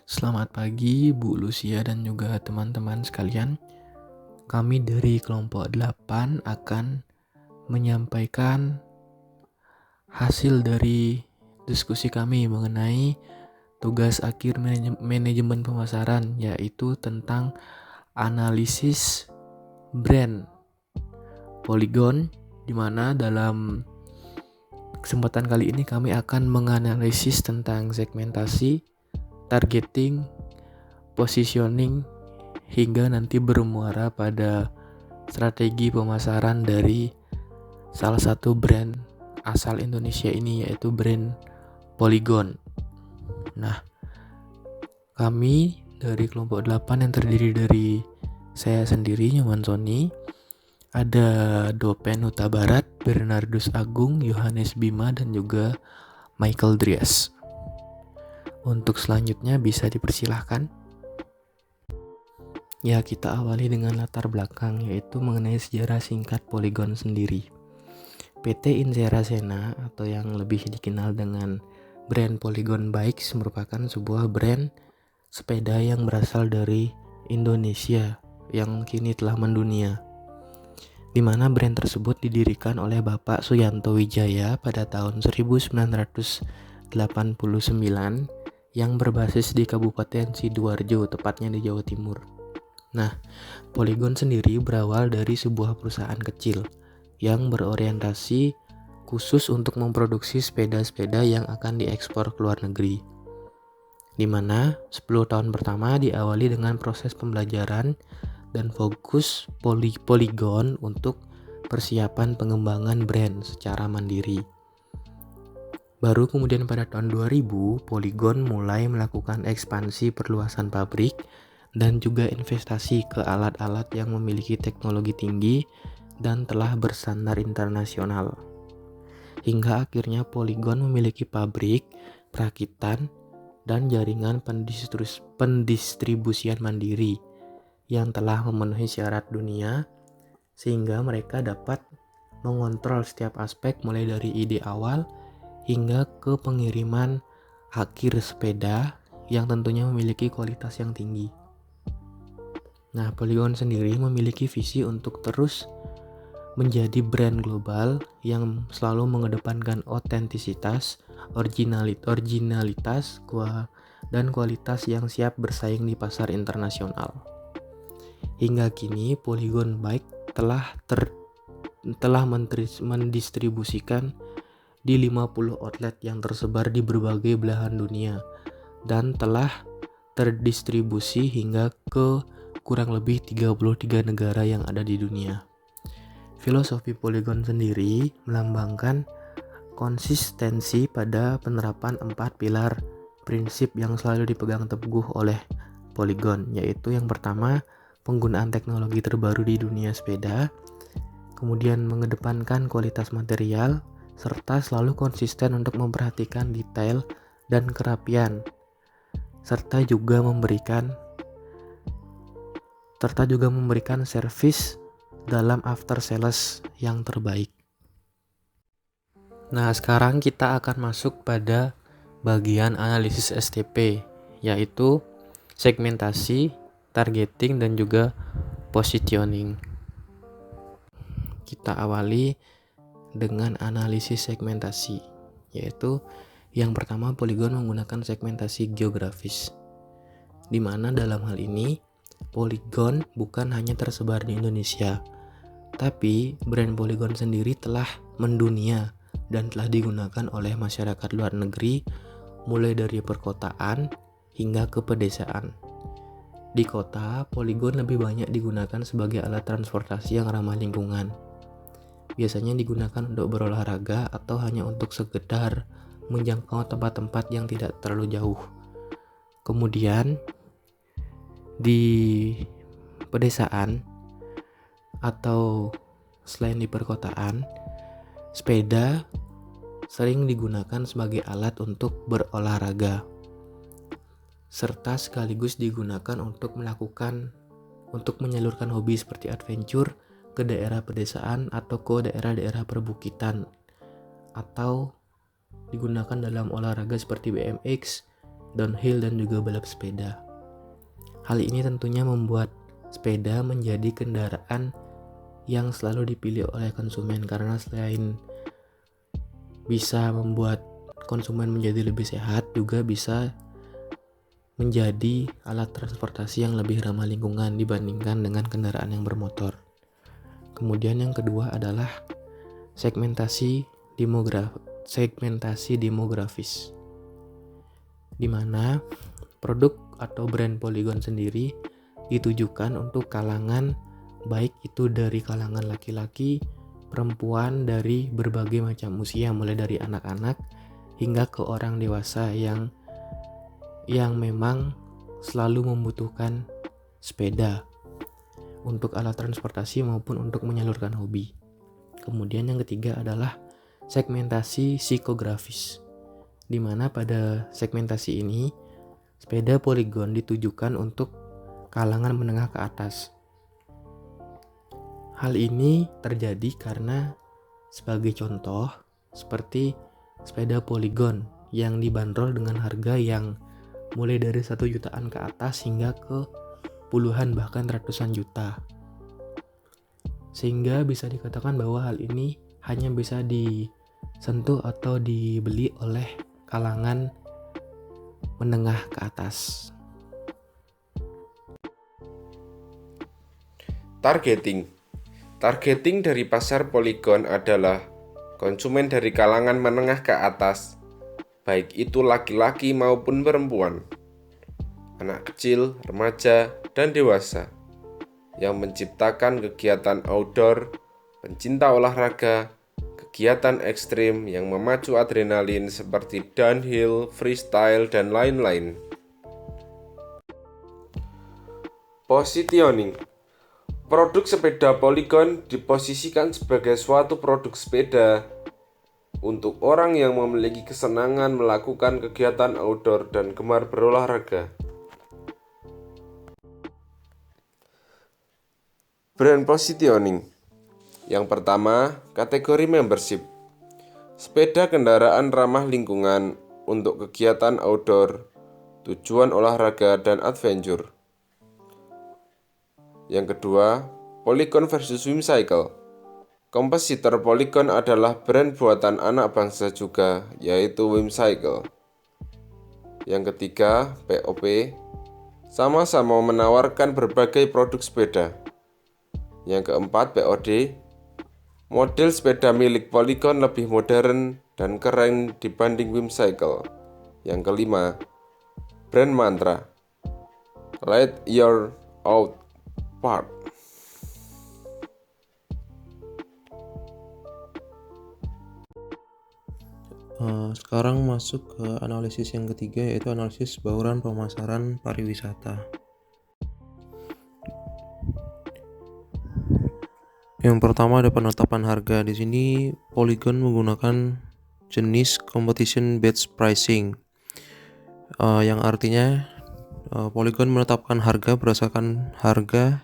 Selamat pagi Bu Lucia dan juga teman-teman sekalian. Kami dari kelompok 8 akan menyampaikan hasil dari diskusi kami mengenai tugas akhir manajemen pemasaran, yaitu tentang analisis brand Polygon, di mana dalam kesempatan kali ini kami akan menganalisis tentang segmentasi, targeting, positioning, hingga nanti bermuara pada strategi pemasaran dari salah satu brand asal Indonesia ini, yaitu brand Polygon. Nah, kami dari kelompok 8 yang terdiri dari saya sendiri, Nyoman Sony, ada Dopen Huta Barat, Bernardus Agung, Yohanes Bima, dan juga Michael Dries. Untuk selanjutnya bisa dipersilahkan. Ya, kita awali dengan latar belakang, yaitu mengenai sejarah singkat Polygon sendiri. PT Insera Sena atau yang lebih dikenal dengan brand Polygon Bikes merupakan sebuah brand sepeda yang berasal dari Indonesia yang kini telah mendunia, di mana brand tersebut didirikan oleh Bapak Suyanto Wijaya pada tahun 1989 yang berbasis di Kabupaten Sidoarjo, tepatnya di Jawa Timur. Nah, Polygon sendiri berawal dari sebuah perusahaan kecil yang berorientasi khusus untuk memproduksi sepeda-sepeda yang akan diekspor ke luar negeri, di mana 10 tahun pertama diawali dengan proses pembelajaran dan fokus Polygon untuk persiapan pengembangan brand secara mandiri. Baru kemudian pada tahun 2000, Polygon mulai melakukan ekspansi perluasan pabrik dan juga investasi ke alat-alat yang memiliki teknologi tinggi dan telah bersandar internasional. Hingga akhirnya Polygon memiliki pabrik, perakitan, dan jaringan pendistribusian mandiri yang telah memenuhi syarat dunia, sehingga mereka dapat mengontrol setiap aspek mulai dari ide awal hingga ke pengiriman akhir sepeda yang tentunya memiliki kualitas yang tinggi. Nah, Polygon sendiri memiliki visi untuk terus menjadi brand global yang selalu mengedepankan otentisitas, originalitas, dan kualitas yang siap bersaing di pasar internasional. Hingga kini Polygon Bike telah mendistribusikan di 50 outlet yang tersebar di berbagai belahan dunia dan telah terdistribusi hingga ke kurang lebih 33 negara yang ada di dunia. Filosofi Polygon sendiri melambangkan konsistensi pada penerapan 4 pilar prinsip yang selalu dipegang teguh oleh Polygon, yaitu yang pertama, penggunaan teknologi terbaru di dunia sepeda, kemudian mengedepankan kualitas material, serta selalu konsisten untuk memperhatikan detail dan kerapian, serta juga memberikan servis dalam after sales yang terbaik. Nah, sekarang kita akan masuk pada bagian analisis STP, yaitu segmentasi, targeting, dan juga positioning. Kita awali dengan analisis segmentasi, yaitu yang pertama Polygon menggunakan segmentasi geografis, di mana dalam hal ini Polygon bukan hanya tersebar di Indonesia, tapi brand Polygon sendiri telah mendunia dan telah digunakan oleh masyarakat luar negeri mulai dari perkotaan hingga ke pedesaan. Di kota, Polygon lebih banyak digunakan sebagai alat transportasi yang ramah lingkungan. Biasanya digunakan untuk berolahraga atau hanya untuk sekedar menjangkau tempat-tempat yang tidak terlalu jauh. Kemudian di pedesaan atau selain di perkotaan, sepeda sering digunakan sebagai alat untuk berolahraga, serta sekaligus digunakan untuk menyalurkan hobi seperti adventure ke daerah pedesaan atau ke daerah-daerah perbukitan, atau digunakan dalam olahraga seperti BMX, downhill, dan juga balap sepeda. Hal ini tentunya membuat sepeda menjadi kendaraan yang selalu dipilih oleh konsumen, karena selain bisa membuat konsumen menjadi lebih sehat, juga bisa menjadi alat transportasi yang lebih ramah lingkungan dibandingkan dengan kendaraan yang bermotor. Kemudian yang kedua adalah segmentasi demografis, di mana produk atau brand Polygon sendiri ditujukan untuk kalangan, baik itu dari kalangan laki-laki, perempuan, dari berbagai macam usia, mulai dari anak-anak hingga ke orang dewasa yang memang selalu membutuhkan sepeda untuk alat transportasi maupun untuk menyalurkan hobi. Kemudian yang ketiga adalah segmentasi psikografis, di mana pada segmentasi ini sepeda Polygon ditujukan untuk kalangan menengah ke atas. Hal ini terjadi karena sebagai contoh seperti sepeda Polygon yang dibanderol dengan harga yang mulai dari 1 jutaan ke atas hingga ke puluhan bahkan ratusan juta. Sehingga bisa dikatakan bahwa hal ini hanya bisa disentuh atau dibeli oleh kalangan menengah ke atas. Targeting dari pasar Polygon adalah konsumen dari kalangan menengah ke atas, baik itu laki-laki maupun perempuan, anak kecil, remaja, dan dewasa, yang menciptakan kegiatan outdoor, pencinta olahraga, kegiatan ekstrim yang memacu adrenalin seperti downhill, freestyle, dan lain-lain. Positioning. Produk sepeda Polygon diposisikan sebagai suatu produk sepeda untuk orang yang memiliki kesenangan melakukan kegiatan outdoor dan gemar berolahraga. Brand positioning. Yang pertama, kategori membership. Sepeda kendaraan ramah lingkungan untuk kegiatan outdoor, tujuan olahraga dan adventure. Yang kedua, Polygon versus Whimsical. Kompetitor Polygon adalah brand buatan anak bangsa juga, yaitu Whimsical. Yang ketiga, POP. Sama-sama menawarkan berbagai produk sepeda. Yang keempat, POD. Model sepeda milik Polygon lebih modern dan keren dibanding Whimsical. Yang kelima, brand mantra. Let your out part. Sekarang masuk ke analisis yang ketiga, yaitu analisis bauran pemasaran pariwisata. Yang pertama ada penetapan harga. Di sini Polygon menggunakan jenis competition based pricing, yang artinya Polygon menetapkan harga berdasarkan harga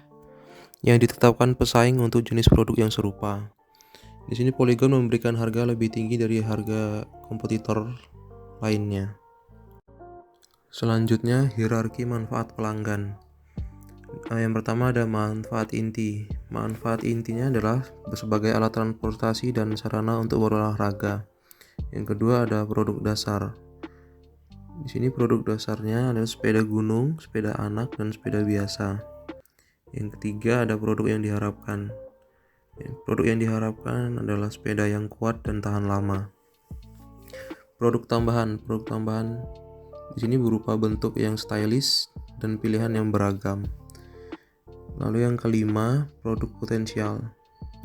yang ditetapkan pesaing untuk jenis produk yang serupa. Di sini Polygon memberikan harga lebih tinggi dari harga kompetitor lainnya. Selanjutnya, hierarki manfaat pelanggan. Yang pertama ada manfaat inti. Manfaat intinya adalah sebagai alat transportasi dan sarana untuk berolahraga. Yang kedua ada produk dasar. Di sini produk dasarnya adalah sepeda gunung, sepeda anak, dan sepeda biasa. Yang ketiga ada produk yang diharapkan. Produk yang diharapkan adalah sepeda yang kuat dan tahan lama. Produk tambahan di sini berupa bentuk yang stylish dan pilihan yang beragam. Lalu yang kelima, produk potensial.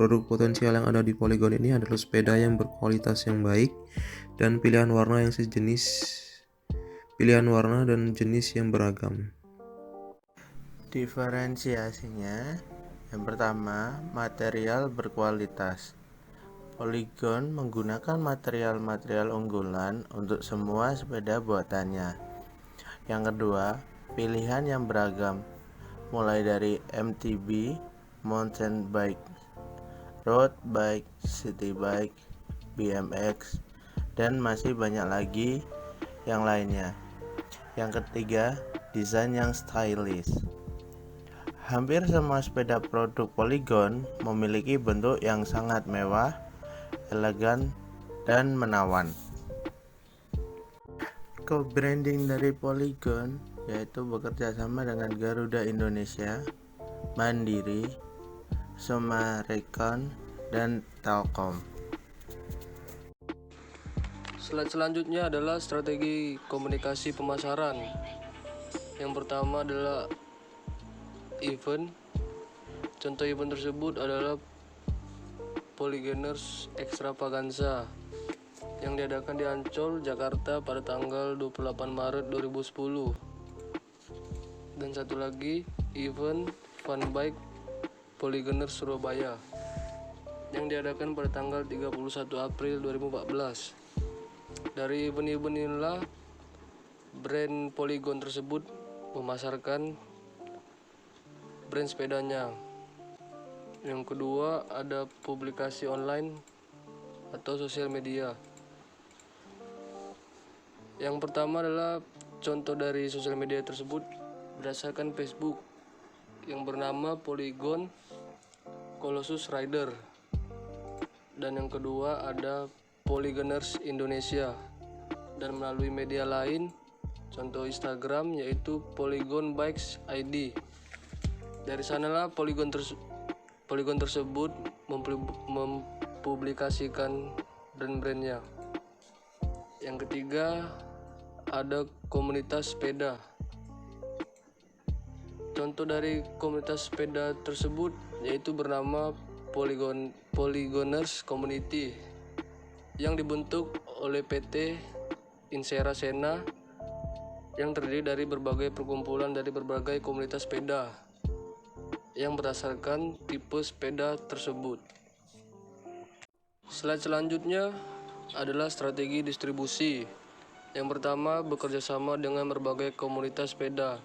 Produk potensial yang ada di Polygon ini adalah sepeda yang berkualitas yang baik dan pilihan warna dan jenis yang beragam. Diferensiasinya, yang pertama, material berkualitas. Polygon menggunakan material unggulan untuk semua sepeda buatannya. Yang kedua, pilihan yang beragam, mulai dari MTB, mountain bike, road bike, city bike, BMX, dan masih banyak lagi yang lainnya. Yang ketiga, desain yang stylish. Hampir semua sepeda produk Polygon memiliki bentuk yang sangat mewah, elegan, dan menawan. Co-branding dari Polygon yaitu bekerja sama dengan Garuda Indonesia, Mandiri, Summarecon, dan Telkom. Slide selanjutnya adalah strategi komunikasi pemasaran. Yang pertama adalah event. Contoh event tersebut adalah Polygoners Extravaganza yang diadakan di Ancol, Jakarta pada tanggal 28 Maret 2010. Dan satu lagi event Fun Bike Polygoners Surabaya yang diadakan pada tanggal 31 April 2014. Dari event-event inilah brand Polygon tersebut memasarkan brand sepedanya. Yang kedua ada publikasi online atau sosial media. Yang pertama adalah contoh dari sosial media tersebut berdasarkan Facebook yang bernama Polygon Colossus Rider. Dan yang kedua ada Polygoners Indonesia, dan melalui media lain contoh Instagram yaitu Polygon Bikes ID. Dari sanalah Polygon tersebut mempublikasikan brand-brandnya. Yang ketiga ada komunitas sepeda. Contoh dari komunitas sepeda tersebut yaitu bernama Polygoners Community yang dibentuk oleh PT Insera Sena yang terdiri dari berbagai perkumpulan dari berbagai komunitas sepeda yang berdasarkan tipe sepeda tersebut. Slide selanjutnya adalah strategi distribusi. Yang pertama bekerja sama dengan berbagai komunitas sepeda.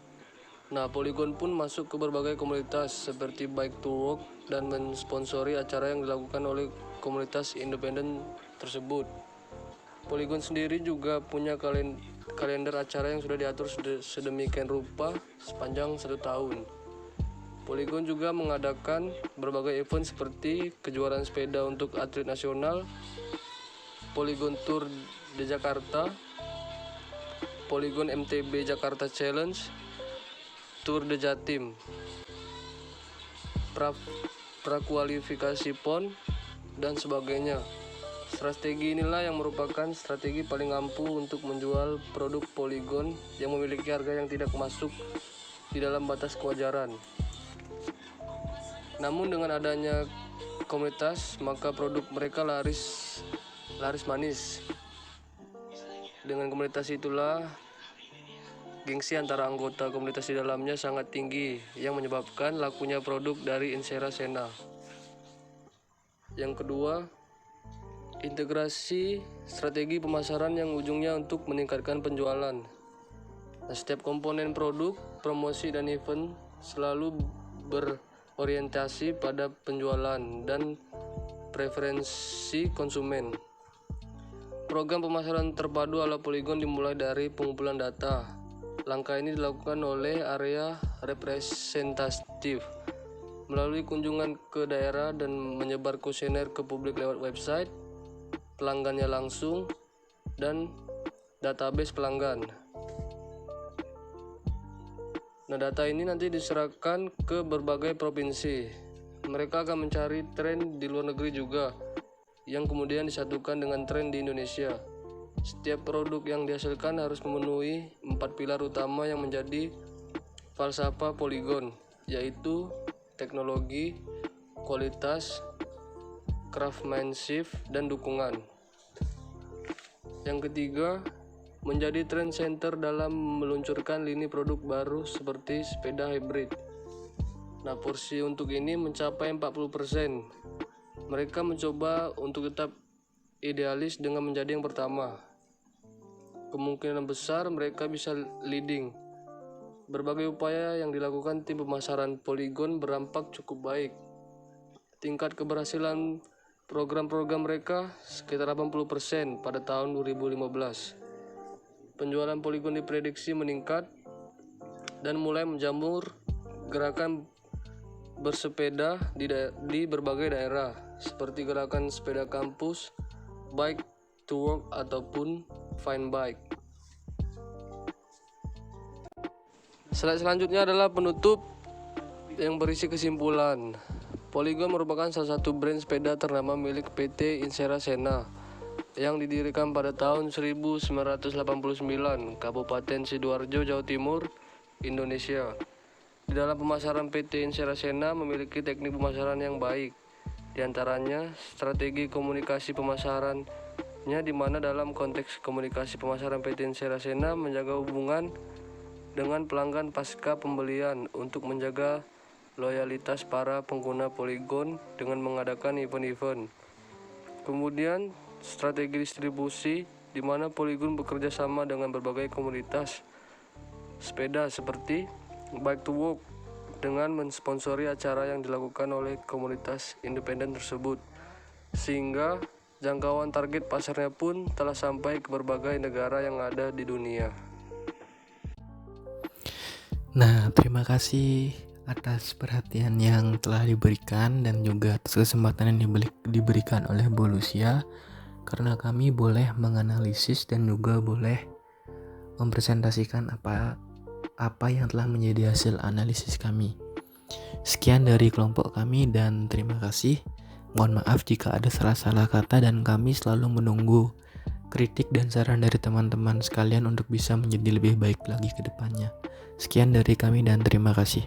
Nah, Polygon pun masuk ke berbagai komunitas seperti Bike to Work dan mensponsori acara yang dilakukan oleh komunitas independen tersebut. Polygon sendiri juga punya kalender acara yang sudah diatur sedemikian rupa sepanjang 1 tahun. Polygon juga mengadakan berbagai event seperti kejuaraan sepeda untuk atlet nasional, Polygon Tour de Jakarta, Polygon MTB Jakarta Challenge, Tour de Jatim, prakualifikasi PON, dan sebagainya. Strategi inilah yang merupakan strategi paling ampuh untuk menjual produk Polygon yang memiliki harga yang tidak masuk di dalam batas kewajaran. Namun dengan adanya komunitas, maka produk mereka laris manis. Dengan komunitas itulah gengsi antara anggota komunitas di dalamnya sangat tinggi yang menyebabkan lakunya produk dari Insera Sena. Yang kedua, integrasi strategi pemasaran yang ujungnya untuk meningkatkan penjualan. Nah, setiap komponen produk, promosi, dan event selalu berorientasi pada penjualan dan preferensi konsumen. Program pemasaran terpadu ala Polygon dimulai dari pengumpulan data. Langkah ini dilakukan oleh area representatif melalui kunjungan ke daerah dan menyebar kuesioner ke publik lewat website pelanggannya langsung dan database pelanggan. Nah, data ini nanti diserahkan ke berbagai provinsi. Mereka akan mencari tren di luar negeri juga, yang kemudian disatukan dengan tren di Indonesia. Setiap produk yang dihasilkan harus memenuhi 4 pilar utama yang menjadi falsafah Polygon, yaitu teknologi, kualitas, craftsmanship, dan dukungan. Yang ketiga, menjadi trend center dalam meluncurkan lini produk baru seperti sepeda hybrid. Nah, porsi untuk ini mencapai 40%. Mereka mencoba untuk tetap idealis dengan menjadi yang pertama. Kemungkinan besar mereka bisa leading. Berbagai upaya yang dilakukan tim pemasaran Polygon berdampak cukup baik. Tingkat keberhasilan program-program mereka sekitar 80% pada tahun 2015. penjualan Polygon diprediksi meningkat dan mulai menjamur gerakan bersepeda di berbagai daerah, seperti gerakan sepeda kampus, bike to work ataupun fine bike. Slide selanjutnya adalah penutup yang berisi kesimpulan. Polygon merupakan salah satu brand sepeda ternama milik PT Insera Sena yang didirikan pada tahun 1989, Kabupaten Sidoarjo, Jawa Timur, Indonesia. Di dalam pemasaran, PT Insera Sena memiliki teknik pemasaran yang baik. Di antaranya strategi komunikasi pemasarannya, di mana dalam konteks komunikasi pemasaran PT Insera Sena menjaga hubungan dengan pelanggan pasca pembelian untuk menjaga loyalitas para pengguna Polygon dengan mengadakan event-event. Kemudian strategi distribusi, di mana Polygon bekerja sama dengan berbagai komunitas sepeda seperti Bike to Work dengan mensponsori acara yang dilakukan oleh komunitas independen tersebut, sehingga jangkauan target pasarnya pun telah sampai ke berbagai negara yang ada di dunia. Nah, terima kasih atas perhatian yang telah diberikan dan juga atas kesempatan yang diberikan oleh Bu Lucia, karena kami boleh menganalisis dan juga boleh mempresentasikan apa yang telah menjadi hasil analisis kami. Sekian dari kelompok kami dan terima kasih. Mohon maaf jika ada salah-salah kata dan kami selalu menunggu kritik dan saran dari teman-teman sekalian untuk bisa menjadi lebih baik lagi ke depannya. Sekian dari kami dan terima kasih.